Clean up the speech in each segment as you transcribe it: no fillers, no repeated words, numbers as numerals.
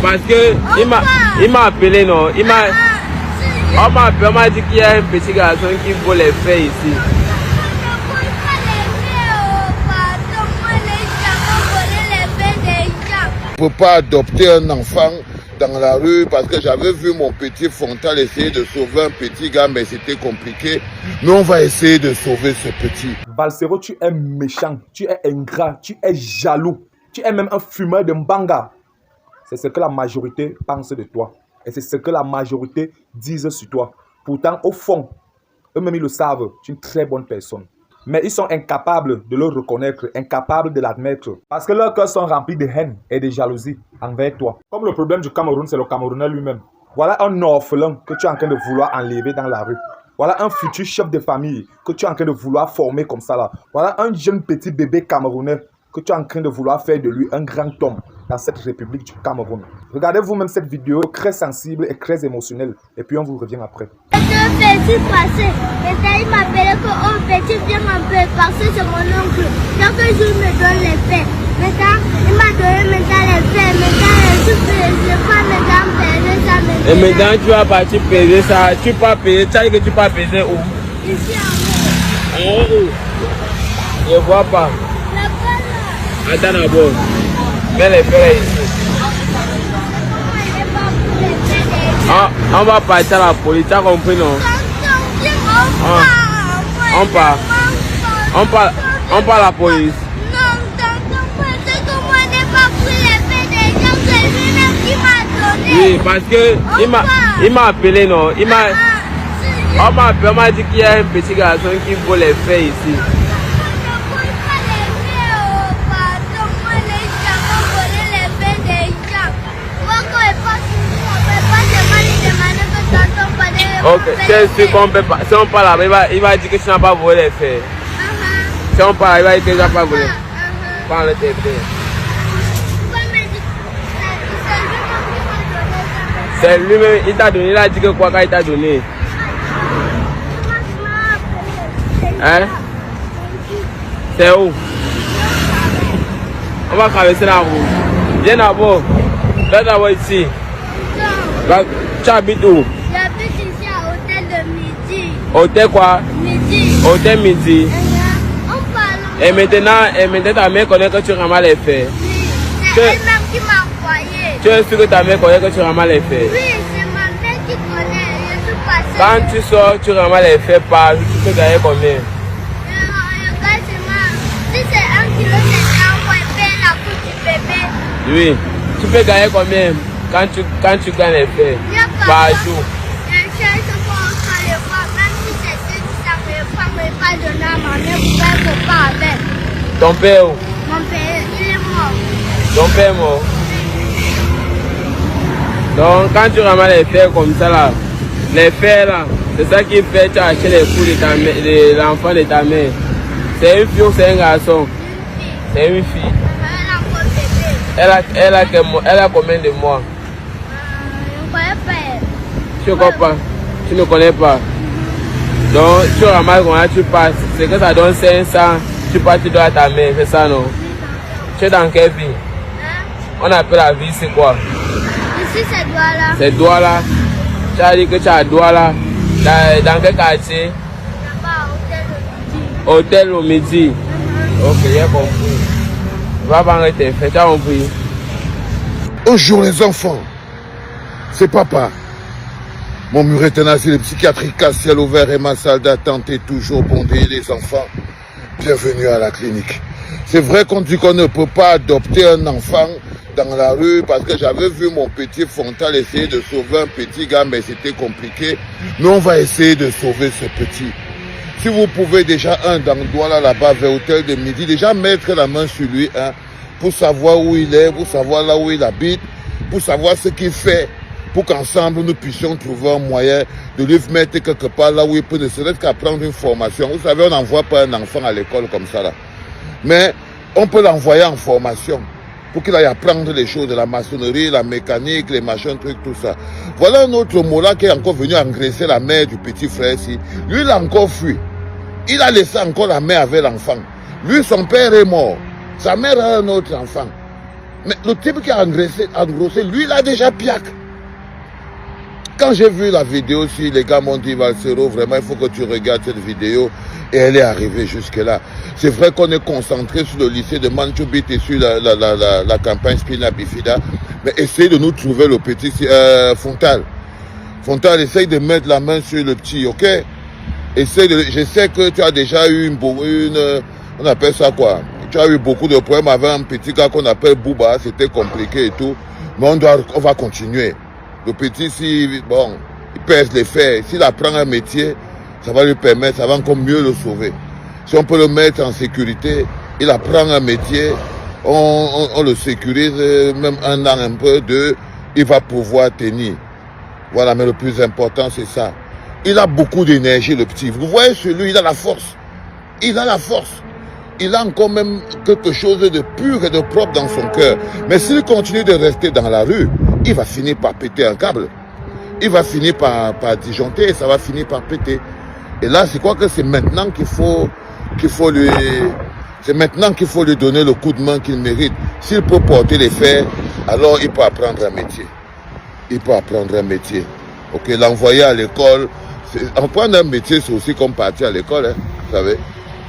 parce que il m'a appelé, non. On m'a dit qu'il y a un petit garçon qui vole les faits ici. Je ne peux pas adopter un enfant dans la rue parce que j'avais vu mon petit frontal essayer de sauver un petit gars, mais c'était compliqué. Mais on va essayer de sauver ce petit. Balsero, tu es méchant, tu es ingrat, tu es jaloux, tu es même un fumeur de mbanga. C'est ce que la majorité pense de toi. Et c'est ce que la majorité disent sur toi. Pourtant, au fond, eux-mêmes ils le savent, tu es une très bonne personne. Mais ils sont incapables de le reconnaître, incapables de l'admettre. Parce que leurs cœurs sont remplis de haine et de jalousie envers toi. Comme le problème du Cameroun, c'est le Camerounais lui-même. Voilà un orphelin que tu es en train de vouloir enlever dans la rue. Voilà un futur chef de famille que tu es en train de vouloir former comme ça là. Voilà un jeune petit bébé camerounais que tu es en train de vouloir faire de lui un grand homme dans cette République du Cameroun. Regardez vous-même cette vidéo très sensible et très émotionnelle. Et puis on vous revient après. Petit passé, maintenant il m'appelait que oh petit viens un peu parce que c'est mon oncle. Donc je me donne les faits. Maintenant il m'a donné maintenant les faits. Maintenant je pas maintenant payer ça maintenant. Et maintenant tu vas partir payer ça. Tu peux payer, tu as dit que tu peux payer où? Ici en haut. En haut? Je ne vois pas. Là-bas là. Attends d'abord. Mets les faits ici. On va partir à la police, tu as compris non? On part à la police. Non, parce que moi n'ai pas pris les faits des gens, c'est lui-même qui m'a donné. Oui, parce que il m'a appelé non. On m'a dit qu'il y a un petit garçon qui vole les faits ici. Ok, c'est sûr qu'on peut pas. Si on parle là, il va dire que tu n'as pas volé les faits. Si on parle, il va dire que tu n'as pas volé. Parle tes faits. C'est lui-même, il t'a donné, il a dit que quoi quand il t'a donné? Hein? C'est où? On va traverser la route. Viens d'abord. Viens d'abord ici. Tu habites où? J'habite ici à Hôtel de Midi. Hôtel quoi? Midi. Hôtel Midi. On parle. Et maintenant ta mère connaît que tu ramasses les faits. Oui, c'est elle-même qui m'a envoyé. Tu es sûr que ta mère connaît que tu ramasses les faits? Oui, c'est ma mère qui connaît. Je suis passée. Quand tu sors, tu ramasses les faits par jour, tu peux gagner combien? Si c'est 1 kilo, c'est un et payer la coupe du bébé. Oui. Tu peux gagner combien quand tu gagnes les faits par jour? Je cherche pour aller voir, même si c'est ça ne me pas donner à ma mère pour faire mon pas avec. Ton père où? Mon père, il est mort. Ton père est mort. Donc quand tu ramasses les faits comme ça là, les faits là, c'est ça qui fait que tu as acheté les coups de l'enfant de ta mère. C'est une fille ou c'est un garçon? C'est une fille. Elle a combien de mois? Je ne connais pas. Tu ne connais pas? Tu ne connais pas? Donc tu ramasses comment tu passes. C'est que ça donne 500. Tu passes, tu dois à ta mère, c'est ça non? Tu es dans quelle vie? On appelle la vie, c'est quoi? Ici c'est Douala. C'est Douala. Tu as dit que tu as Douala. Dans quel quartier? Là-bas, Hôtel au Midi. Ok, j'ai compris. Va vendre tes faits, tu as compris? Un jour les enfants, c'est papa. Mon mur est asile de psychiatrique à ciel ouvert et ma salle d'attente est toujours bondée. Les enfants, bienvenue à la clinique. C'est vrai qu'on dit qu'on ne peut pas adopter un enfant dans la rue parce que j'avais vu mon petit frontal essayer de sauver un petit gars, mais c'était compliqué. Mais on va essayer de sauver ce petit. Si vous pouvez déjà dans Douala là-bas vers Hôtel de Midi, déjà mettre la main sur lui pour savoir où il est, pour savoir là où il habite, pour savoir ce qu'il fait, pour qu'ensemble nous puissions trouver un moyen de lui mettre quelque part là où il peut ne serait-ce qu'apprendre une formation. Vous savez, on n'envoie pas un enfant à l'école comme ça là. Mais on peut l'envoyer en formation pour qu'il aille apprendre les choses de la maçonnerie, la mécanique, les machins, trucs, tout ça. Voilà un autre mot là qui est encore venu agresser la mère du petit frère ici. Lui, il a encore fui. Il a laissé encore la mère avec l'enfant. Lui, son père est mort. Sa mère a un autre enfant. Mais le type qui a engrossé, lui, il a déjà piaque. Quand j'ai vu la vidéo, si les gars m'ont dit, Valsero, vraiment, il faut que tu regardes cette vidéo. Et elle est arrivée jusque-là. C'est vrai qu'on est concentré sur le lycée de Manchubit et sur la campagne Spina Bifida. Mais essaye de nous trouver le petit Fontal. Fontal, essaye de mettre la main sur le petit, ok? Je sais que tu as déjà eu on appelle ça quoi? Tu as eu beaucoup de problèmes avec un petit gars qu'on appelle Bouba, c'était compliqué et tout. Mais on va continuer. Le petit, il pèse les fers. S'il apprend un métier, ça va lui permettre, ça va encore mieux le sauver. Si on peut le mettre en sécurité, il apprend un métier, on le sécurise, même 1 an, un peu, 2, il va pouvoir tenir. Voilà, mais le plus important, c'est ça. Il a beaucoup d'énergie, le petit. Vous voyez sur lui, il a la force. Il a la force. Il a encore même quelque chose de pur et de propre dans son cœur. Mais s'il continue de rester dans la rue, il va finir par péter un câble. Il va finir par disjoncter, ça va finir par péter. Et là, je crois que c'est maintenant qu'il faut lui donner le coup de main qu'il mérite. S'il peut porter les fers, alors il peut apprendre un métier. Il peut apprendre un métier. Ok, l'envoyer à l'école. Apprendre un métier, c'est aussi comme partir à l'école, hein, vous savez.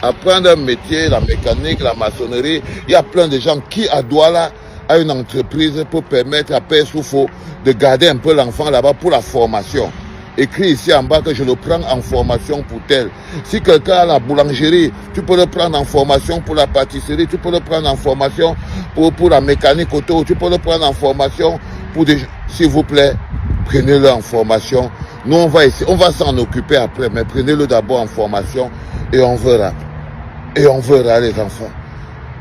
Apprendre un métier, la mécanique, la maçonnerie. Il y a plein de gens qui, à Douala, a une entreprise pour permettre à Père Soufo de garder un peu l'enfant là-bas pour la formation. Écrit ici en bas que je le prends en formation pour tel. Si quelqu'un a la boulangerie, tu peux le prendre en formation pour la pâtisserie, tu peux le prendre en formation pour la mécanique auto, tu peux le prendre en formation pour des... S'il vous plaît, prenez-le en formation. Nous, on va s'en occuper après, mais prenez-le d'abord en formation et on verra. Et on verra, les enfants.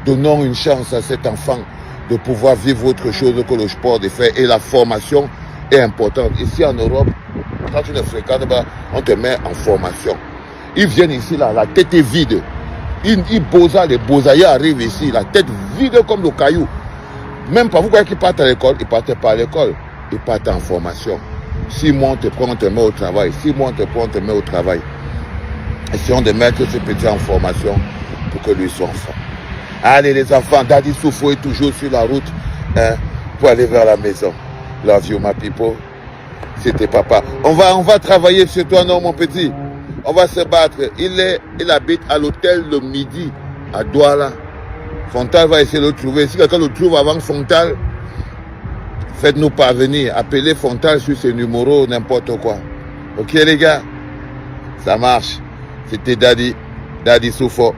Donnons une chance à cet enfant de pouvoir vivre autre chose que le sport de fer. Et la formation est importante. Ici en Europe, quand tu ne fréquentes pas, on te met en formation. Ils viennent ici, là, la tête est vide. Les bosailles arrivent ici, la tête vide comme le caillou. Même pas, vous croyez qu'ils partent à l'école? Ils ne partent pas à l'école. Ils partent en formation. 6 mois, on te prend, on te met au travail. 6 mois, on te prend, on te met au travail. Essayons de mettre ce petit en formation pour que lui soit enfant. Allez les enfants, Daddy Soufo est toujours sur la route pour aller vers la maison. Love you my people. C'était papa. On va travailler sur toi, non mon petit. On va se battre. Il habite à l'hôtel Le Midi à Douala. Fontal va essayer de le trouver. Si quelqu'un le trouve avant Fontal, faites-nous parvenir. Appelez Fontal sur ses numéros, n'importe quoi. Ok les gars? Ça marche. C'était Daddy Soufo.